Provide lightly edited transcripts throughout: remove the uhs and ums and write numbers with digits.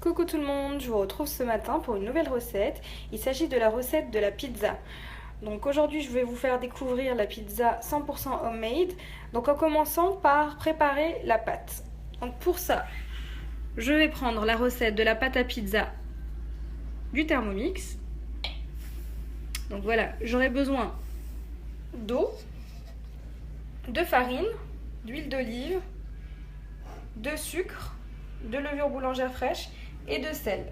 Coucou tout le monde, je vous retrouve ce matin pour une nouvelle recette. Il s'agit de la recette de la pizza. Donc aujourd'hui je vais vous faire découvrir la pizza 100% homemade. Donc en commençant par préparer la pâte. Donc pour ça, je vais prendre la recette de la pâte à pizza du Thermomix. Donc voilà, j'aurai besoin d'eau, de farine, d'huile d'olive, de sucre, de levure boulangère fraîche et de sel.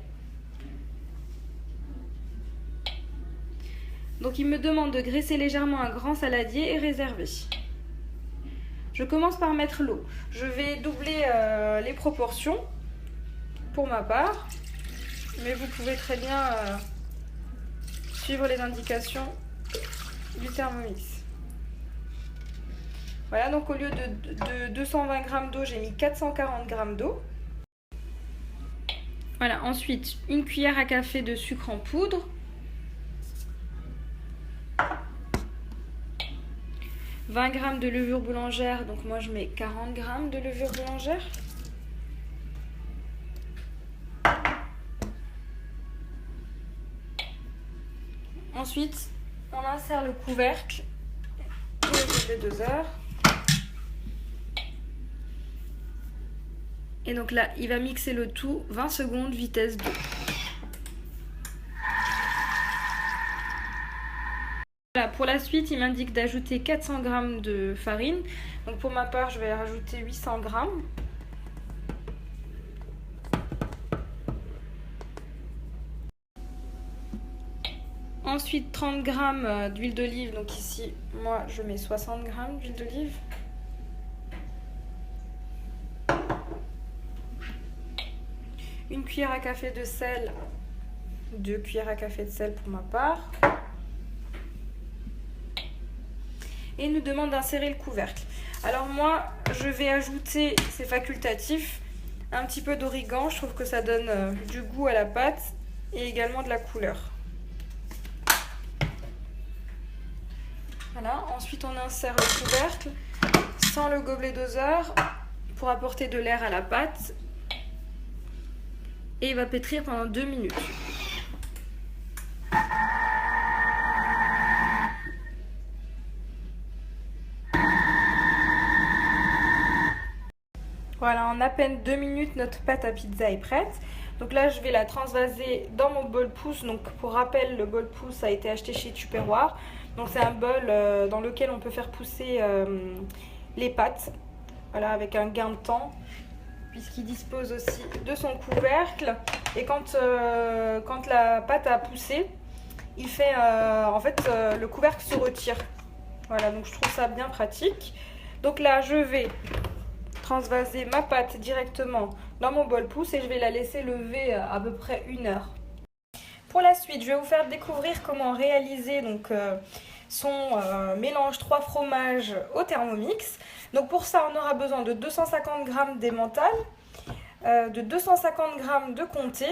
Donc il me demande de graisser légèrement un grand saladier et réserver. Je commence par mettre l'eau. Je vais doubler les proportions pour ma part, mais vous pouvez très bien suivre les indications du Thermomix. Voilà, donc au lieu de 220 g d'eau, j'ai mis 440 g d'eau. Voilà, ensuite une cuillère à café de sucre en poudre. 20 g de levure boulangère, donc moi je mets 40 g de levure boulangère. Ensuite, on insère le couvercle et le doseur. Et donc là, il va mixer le tout 20 secondes, vitesse 2. Voilà, pour la suite, il m'indique d'ajouter 400 g de farine. Donc pour ma part, je vais rajouter 800 g. Ensuite, 30 g d'huile d'olive. Donc ici, moi, je mets 60 g d'huile d'olive. Une cuillère à café de sel. 2 cuillères à café de sel pour ma part. Et il nous demande d'insérer le couvercle. Alors moi, je vais ajouter, c'est facultatif, un petit peu d'origan. Je trouve que ça donne du goût à la pâte et également de la couleur. Voilà, ensuite on insère le couvercle sans le gobelet doseur pour apporter de l'air à la pâte. Et il va pétrir pendant 2 minutes. Voilà, en à peine 2 minutes, notre pâte à pizza est prête. Donc là, je vais la transvaser dans mon bol pouce. Donc pour rappel, le bol pouce a été acheté chez Tupperware. Donc c'est un bol dans lequel on peut faire pousser les pâtes. Voilà, avec un gain de temps, puisqu'il dispose aussi de son couvercle. Et quand la pâte a poussé, il fait le couvercle se retire. Voilà, donc je trouve ça bien pratique. Donc là, je vais transvaser ma pâte directement dans mon bol pouce et je vais la laisser lever à peu près 1 heure. Pour la suite, je vais vous faire découvrir comment réaliser son mélange 3 fromages au Thermomix. Donc pour ça, on aura besoin de 250 g d'emmental, de 250 g de comté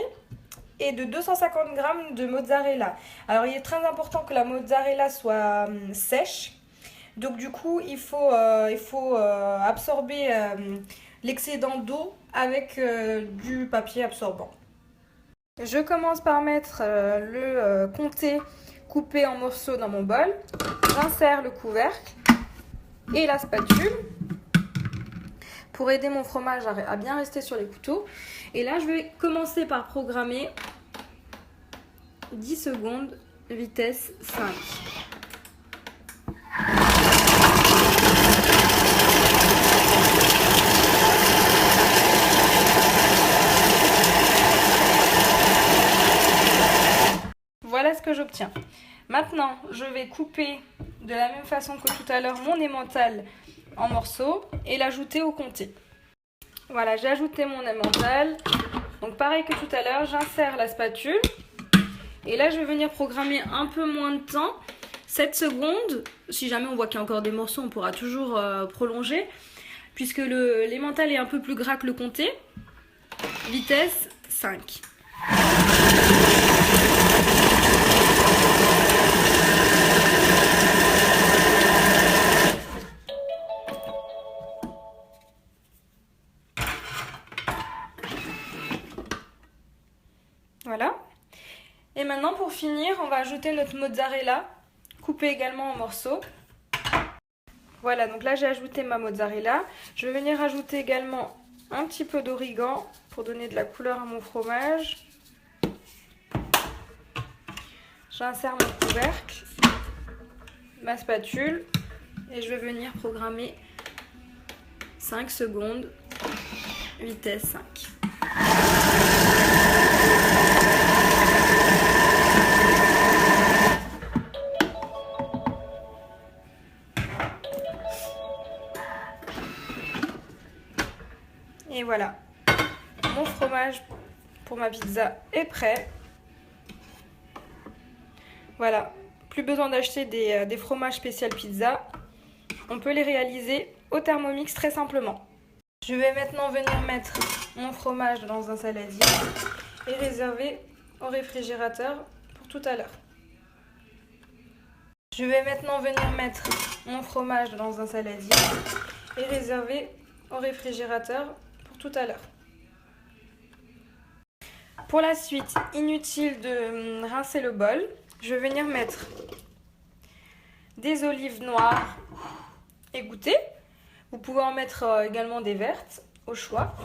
et de 250 g de mozzarella. Alors il est très important que la mozzarella soit sèche. Donc du coup, il faut absorber l'excédent d'eau avec du papier absorbant. Je commence par mettre le comté coupé en morceaux dans mon bol. J'insère le couvercle et la spatule pour aider mon fromage à bien rester sur les couteaux. Et là, je vais commencer par programmer 10 secondes, vitesse 5. Voilà ce que j'obtiens. Maintenant, je vais couper de la même façon que tout à l'heure mon emmental en morceaux et l'ajouter au comté. Voilà, j'ai ajouté mon emmental. Donc pareil que tout à l'heure, j'insère la spatule. Et là, je vais venir programmer un peu moins de temps, 7 secondes. Si jamais on voit qu'il y a encore des morceaux, on pourra toujours prolonger. Puisque l'emmental est un peu plus gras que le comté. Vitesse 5. Voilà. Et maintenant pour finir, on va ajouter notre mozzarella, coupée également en morceaux. Voilà, donc là j'ai ajouté ma mozzarella. Je vais venir ajouter également un petit peu d'origan pour donner de la couleur à mon fromage. J'insère mon couvercle, ma spatule et je vais venir programmer 5 secondes, vitesse 5. Et voilà, mon fromage pour ma pizza est prêt. Voilà, plus besoin d'acheter des fromages spécial pizza. On peut les réaliser au Thermomix très simplement. Je vais maintenant venir mettre mon fromage dans un saladier et réserver au réfrigérateur pour tout à l'heure. Je vais maintenant venir mettre mon fromage dans un saladier et réserver au réfrigérateur pour tout à l'heure. Pour la suite, inutile de rincer le bol. Je vais venir mettre des olives noires égouttées. Vous pouvez en mettre également des vertes au choix.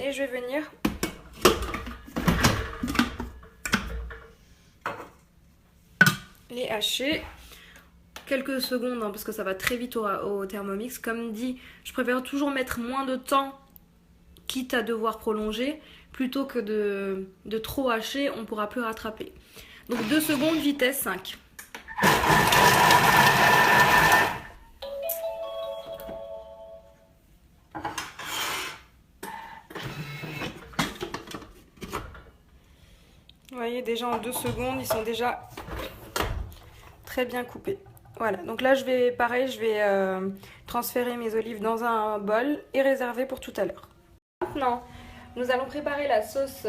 Et je vais venir les hacher. Quelques secondes, hein, parce que ça va très vite au Thermomix. Comme dit, je préfère toujours mettre moins de temps, quitte à devoir prolonger, plutôt que de trop hacher, on ne pourra plus rattraper. Donc 2 secondes, vitesse 5. Vous voyez, déjà en 2 secondes, ils sont déjà très bien coupés. Voilà, donc là je vais transférer mes olives dans un bol et réserver pour tout à l'heure. Maintenant, nous allons préparer la sauce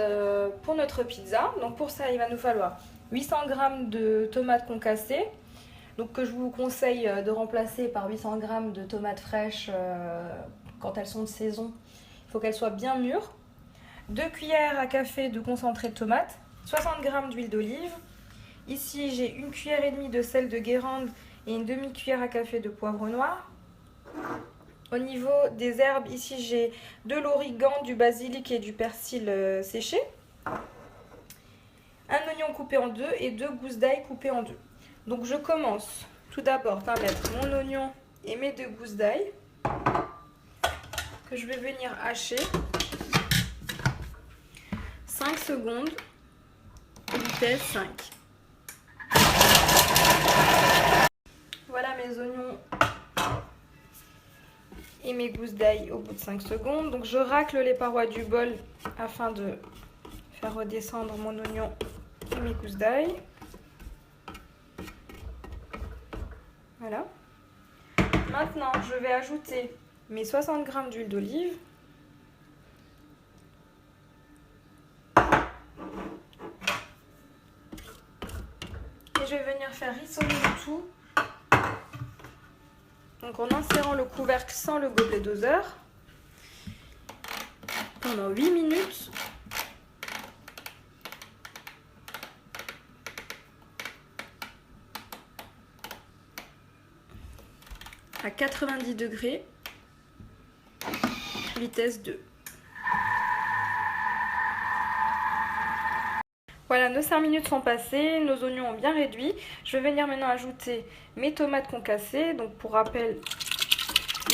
pour notre pizza. Donc pour ça, il va nous falloir 800 g de tomates concassées, donc que je vous conseille de remplacer par 800 g de tomates fraîches quand elles sont de saison. Il faut qu'elles soient bien mûres. 2 cuillères à café de concentré de tomate, 60 g d'huile d'olive. Ici, j'ai 1 cuillère et demie de sel de Guérande et une demi-cuillère à café de poivre noir. Au niveau des herbes, ici j'ai de l'origan, du basilic et du persil séché. Un oignon coupé en deux et 2 gousses d'ail coupées en deux. Donc je commence tout d'abord par mettre mon oignon et mes 2 gousses d'ail que je vais venir hacher. 5 secondes, vitesse 5. Voilà mes oignons et mes gousses d'ail au bout de 5 secondes. Donc je racle les parois du bol afin de faire redescendre mon oignon et mes gousses d'ail. Voilà. Maintenant, je vais ajouter mes 60 g d'huile d'olive. Et je vais venir faire rissoler le tout. Donc en insérant le couvercle sans le gobelet doseur pendant 8 minutes. À 90 degrés, vitesse 2. Voilà, nos 5 minutes sont passées, nos oignons ont bien réduit. Je vais venir maintenant ajouter mes tomates concassées. Donc pour rappel,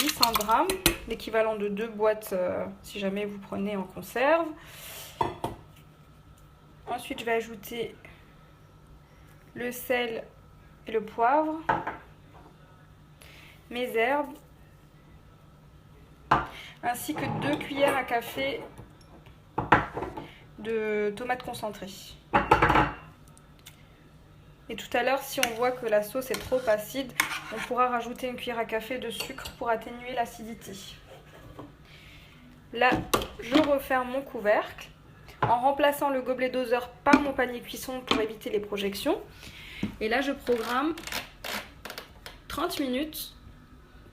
800 g, l'équivalent de 2 boîtes si jamais vous prenez en conserve. Ensuite, je vais ajouter le sel et le poivre, mes herbes, ainsi que 2 cuillères à café de tomates concentrées. Et tout à l'heure, si on voit que la sauce est trop acide, on pourra rajouter 1 cuillère à café de sucre pour atténuer l'acidité. Là, je referme mon couvercle en remplaçant le gobelet doseur par mon panier cuisson pour éviter les projections. Et là, je programme 30 minutes,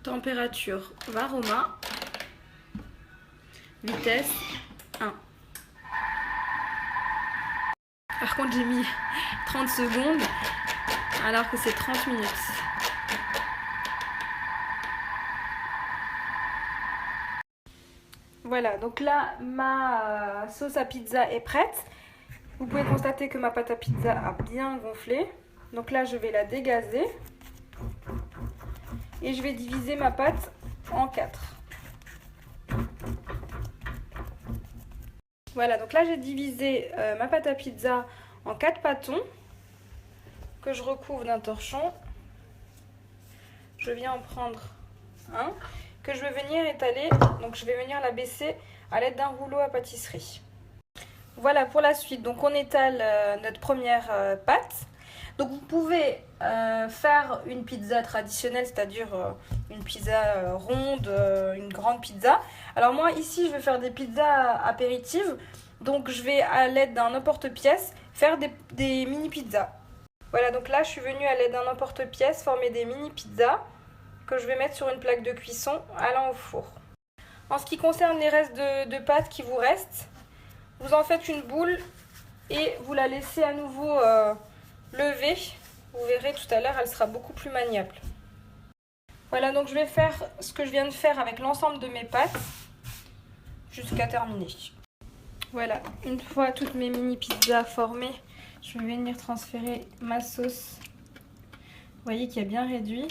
température Varoma, vitesse 1. Par contre j'ai mis 30 secondes alors que c'est 30 minutes. Voilà, donc là ma sauce à pizza est prête. Vous pouvez constater que ma pâte à pizza a bien gonflé. Donc là je vais la dégazer. Et je vais diviser ma pâte en 4. Voilà, donc là j'ai divisé ma pâte à pizza en 4 pâtons que je recouvre d'un torchon. Je viens en prendre un que je vais venir étaler, donc je vais venir la baisser à l'aide d'un rouleau à pâtisserie. Voilà pour la suite, donc on étale notre première pâte. Donc vous pouvez faire une pizza traditionnelle, c'est-à-dire une pizza ronde, une grande pizza. Alors moi ici je vais faire des pizzas apéritives, donc je vais à l'aide d'un emporte-pièce faire des mini pizzas. Voilà, donc là je suis venue à l'aide d'un emporte-pièce former des mini pizzas que je vais mettre sur une plaque de cuisson allant au four. En ce qui concerne les restes de pâte qui vous restent, vous en faites une boule et vous la laissez à nouveau lever. Vous verrez tout à l'heure, elle sera beaucoup plus maniable. Voilà, donc je vais faire ce que je viens de faire avec l'ensemble de mes pâtes jusqu'à terminer. Voilà, une fois toutes mes mini pizzas formées, je vais venir transférer ma sauce. Vous voyez qu'il y a bien réduit.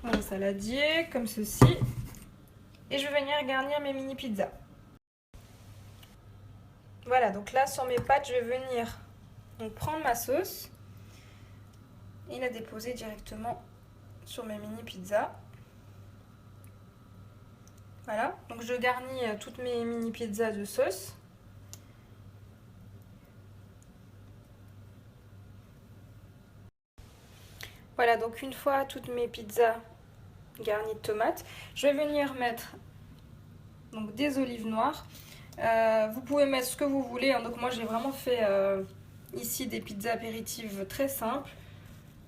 Un saladier comme ceci. Et je vais venir garnir mes mini pizzas. Voilà, donc là sur mes pâtes, je vais venir donc prendre ma sauce et la déposer directement sur mes mini pizzas. Voilà, donc je garnis toutes mes mini pizzas de sauce. Voilà, donc une fois toutes mes pizzas garnies de tomates, je vais venir mettre donc des olives noires. Vous pouvez mettre ce que vous voulez, hein. Donc moi j'ai vraiment fait ici des pizzas apéritives très simples.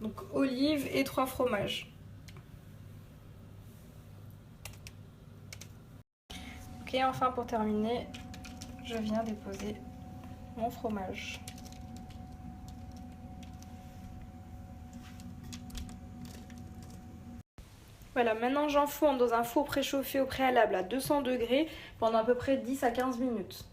Donc olives et 3 fromages. Ok, enfin pour terminer, je viens déposer mon fromage. Voilà, maintenant j'enfourne dans un four préchauffé au préalable à 200 degrés pendant à peu près 10 à 15 minutes.